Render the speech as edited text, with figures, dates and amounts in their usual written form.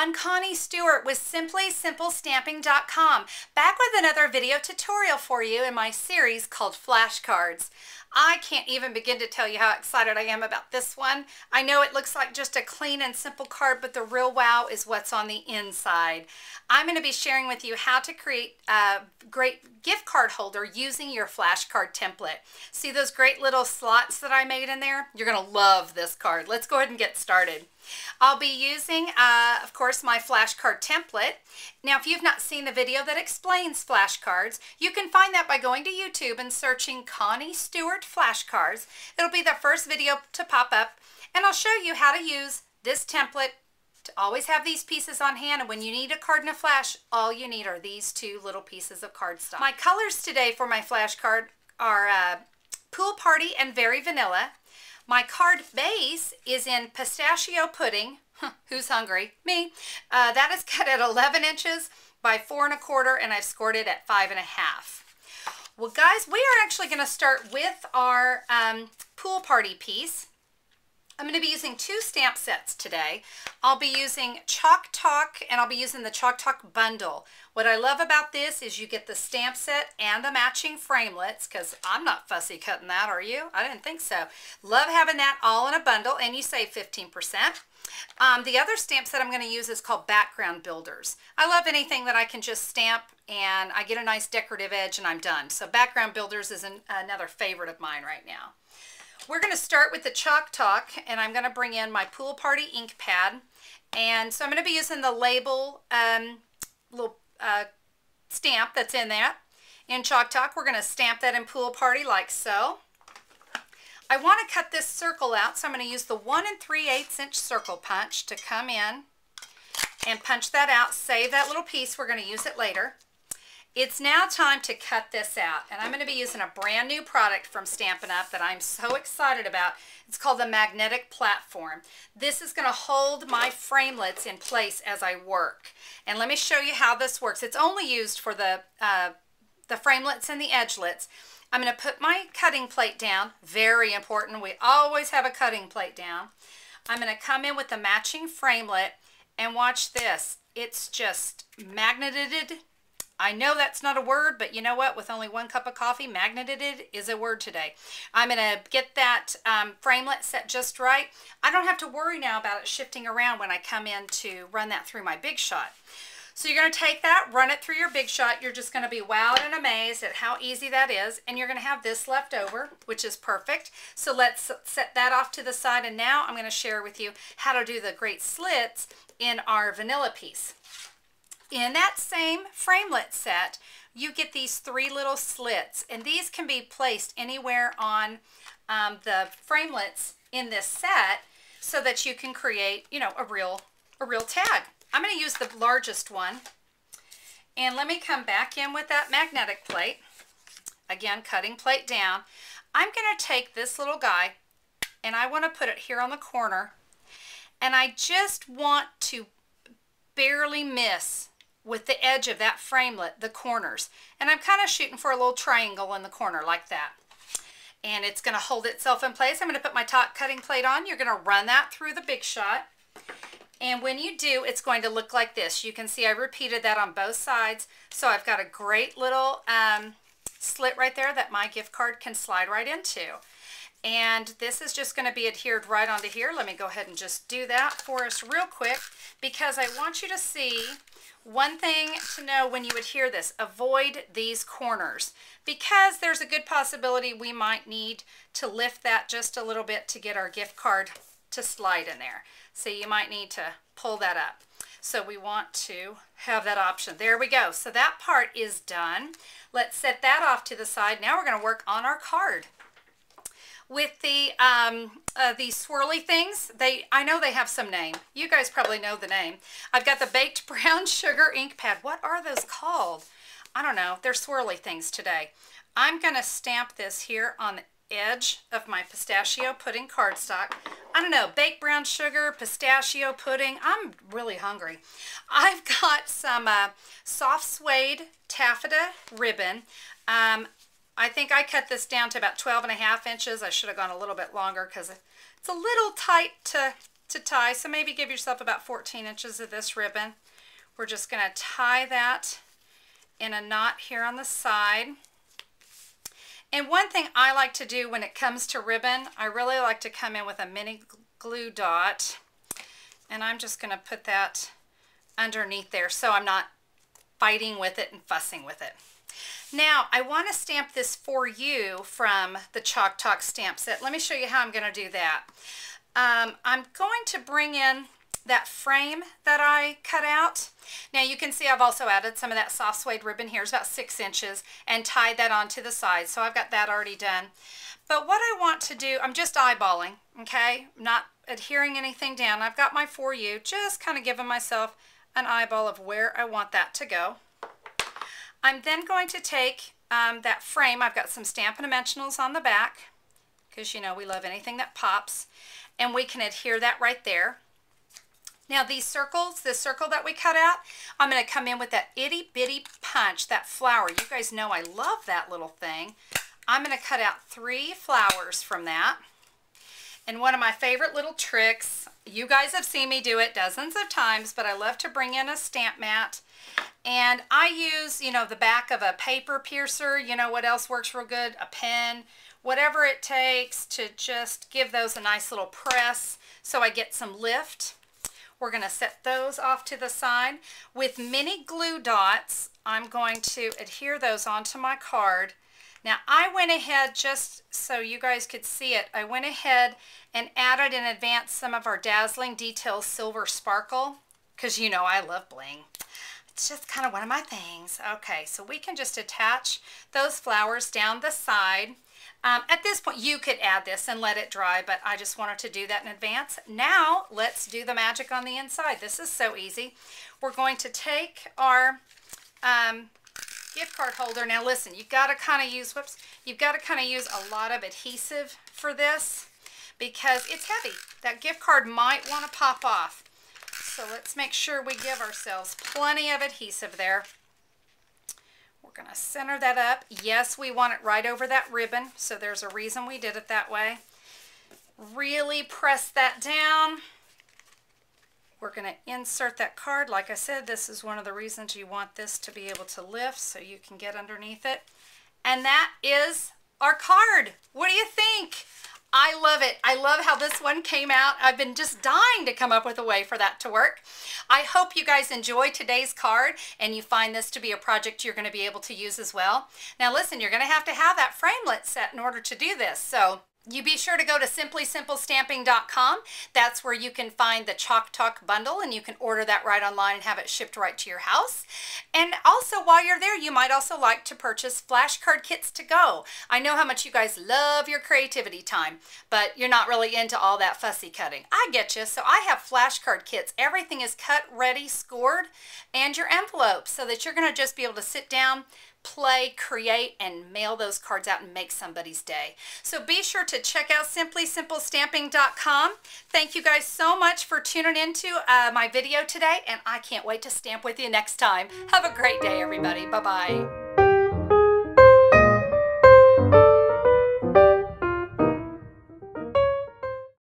everyone, Connie Stewart with SimplySimpleStamping.com, back with another video tutorial for you in my series called Flashcards. I can't even begin to tell you how excited I am about this one. I know it looks like just a clean and simple card, but the real wow is what's on the inside. I'm going to be sharing with you how to create a great gift card holder using your flashcard template. See those great little slots that I made in there? You're going to love this card. Let's go ahead and get started. I'll be using, of course, my flashcard template. Now, if you've not seen the video that explains flashcards, you can find that by going to YouTube and searching Connie Stewart flashcards. It'll be the first video to pop up, and I'll show you how to use this template to always have these pieces on hand. And when you need a card and a flash, all you need are these two little pieces of cardstock. My colors today for my flashcard are Pool Party and Very Vanilla. My card base is in Pistachio Pudding. Who's hungry? Me. That is cut at 11 inches by 4 1/4, and I've scored it at 5 1/2. Well, guys, we are actually going to start with our Pool Party piece. I'm going to be using two stamp sets today. I'll be using Chalk Talk, and I'll be using the Chalk Talk bundle. What I love about this is you get the stamp set and the matching framelits, because I'm not fussy cutting that, are you? I didn't think so. Love having that all in a bundle, and you save 15%. The other stamp set I'm going to use is called Background Builders. I love anything that I can just stamp and I get a nice decorative edge and I'm done. So Background Builders is another favorite of mine right now. We're going to start with the Chalk Talk, and I'm going to bring in my Pool Party ink pad. And so I'm going to be using the label little stamp that's in that. In Chalk Talk, we're going to stamp that in Pool Party like so. I want to cut this circle out, so I'm going to use the 1 3/8 inch circle punch to come in and punch that out. Save that little piece. We're going to use it later. It's now time to cut this out, and I'm going to be using a brand new product from Stampin' Up! That I'm so excited about. It's called the Magnetic Platform. This is going to hold my framelits in place as I work. And let me show you how this works. It's only used for the framelits and the edgelets. I'm going to put my cutting plate down. Very important. We always have a cutting plate down. I'm going to come in with the matching framelit, and watch this. It's just magneted. I know that's not a word, but you know what? With only 1 cup of coffee, magneted is a word today. I'm going to get that framelit set just right. I don't have to worry now about it shifting around when I come in to run that through my Big Shot. So you're going to take that, run it through your Big Shot. You're just going to be wowed and amazed at how easy that is. And you're going to have this left over, which is perfect. So let's set that off to the side. And now I'm going to share with you how to do the great slits in our vanilla piece. In that same framelit set, you get these 3 little slits, and these can be placed anywhere on the framelits in this set so that you can create, you know, a real tag. I'm going to use the largest one, and let me come back in with that magnetic plate. Again, cutting plate down. I'm going to take this little guy, and I want to put it here on the corner, and I just want to barely miss with the edge of that framelit, the corners. And I'm kind of shooting for a little triangle in the corner like that. And it's going to hold itself in place. I'm going to put my top cutting plate on. You're going to run that through the Big Shot. And when you do, it's going to look like this. You can see I repeated that on both sides. So I've got a great little slit right there that my gift card can slide right into. And this is just going to be adhered right onto here. Let me go ahead and just do that for us real quick, because I want you to see one thing to know when you adhere this. Avoid these corners, because there's a good possibility we might need to lift that just a little bit to get our gift card to slide in there. So you might need to pull that up. So we want to have that option. There we go. So that part is done. Let's set that off to the side. Now we're going to work on our card. With the these swirly things, I know they have some name. You guys probably know the name. I've got the Baked Brown Sugar ink pad. What are those called? I don't know. They're swirly things today. I'm going to stamp this here on the edge of my Pistachio Pudding cardstock. I don't know, Baked Brown Sugar, Pistachio Pudding. I'm really hungry. I've got some soft Suede Taffeta ribbon. I think I cut this down to about 12 1/2 inches. I should have gone a little bit longer because it's a little tight to to tie, so maybe give yourself about 14 inches of this ribbon. We're just going to tie that in a knot here on the side. And one thing I like to do when it comes to ribbon, I really like to come in with a mini glue dot, and I'm just going to put that underneath there so I'm not fighting with it and fussing with it. Now I want to stamp this for you from the Chalk Talk stamp set. Let me show you how I'm going to do that. I'm going to bring in that frame that I cut out. Now you can see I've also added some of that soft suede ribbon here. It's about 6 inches, and tied that onto the side. So I've got that already done. But what I want to do, I'm just eyeballing, okay? I'm not adhering anything down. I've got my For You, just kind of giving myself an eyeball of where I want that to go. I'm then going to take that frame. I've got some Stampin Dimensionals on the back, because you know we love anything that pops, and we can adhere that right there. Now these circles, this circle that we cut out, I'm going to come in with that itty bitty punch, that flower. You guys know I love that little thing. I'm going to cut out 3 flowers from that. And one of my favorite little tricks, you guys have seen me do it dozens of times, but I love to bring in a stamp mat. And I use, you know, the back of a paper piercer. You know what else works real good? A pen. Whatever it takes to just give those a nice little press so I get some lift. We're going to set those off to the side. With mini glue dots, I'm going to adhere those onto my card. Now I went ahead, just so you guys could see it, I went ahead and added in advance some of our Dazzling Detail Silver Sparkle, because you know I love bling. It's just kind of one of my things. Okay, so we can just attach those flowers down the side. At this point you could add this and let it dry, but I just wanted to do that in advance. Now let's do the magic on the inside. This is so easy. We're going to take our gift card holder. Now listen, you've got to kind of use, you've got to kind of use a lot of adhesive for this because it's heavy. That gift card might want to pop off. So let's make sure we give ourselves plenty of adhesive there. We're going to center that up. Yes, we want it right over that ribbon, so there's a reason we did it that way. Really press that down. We're going to insert that card. Like I said, this is one of the reasons you want this to be able to lift so you can get underneath it. And that is our card. What do you think? I love it. I love how this one came out. I've been just dying to come up with a way for that to work. I hope you guys enjoy today's card and you find this to be a project you're going to be able to use as well. Now listen, you're going to have that Framelit set in order to do this. So you be sure to go to simplysimplestamping.com. That's where you can find the Chalk Talk bundle, and you can order that right online and have it shipped right to your house. And also while you're there, you might also like to purchase flashcard kits to go. I know how much you guys love your creativity time, but you're not really into all that fussy cutting. I get you. So I have flashcard kits. Everything is cut, ready, scored, and your envelopes so that you're going to just be able to sit down, play, create, and mail those cards out and make somebody's day. So be sure to check out simplysimplestamping.com. Thank you guys so much for tuning into my video today, and I can't wait to stamp with you next time. Have a great day, everybody. Bye-bye.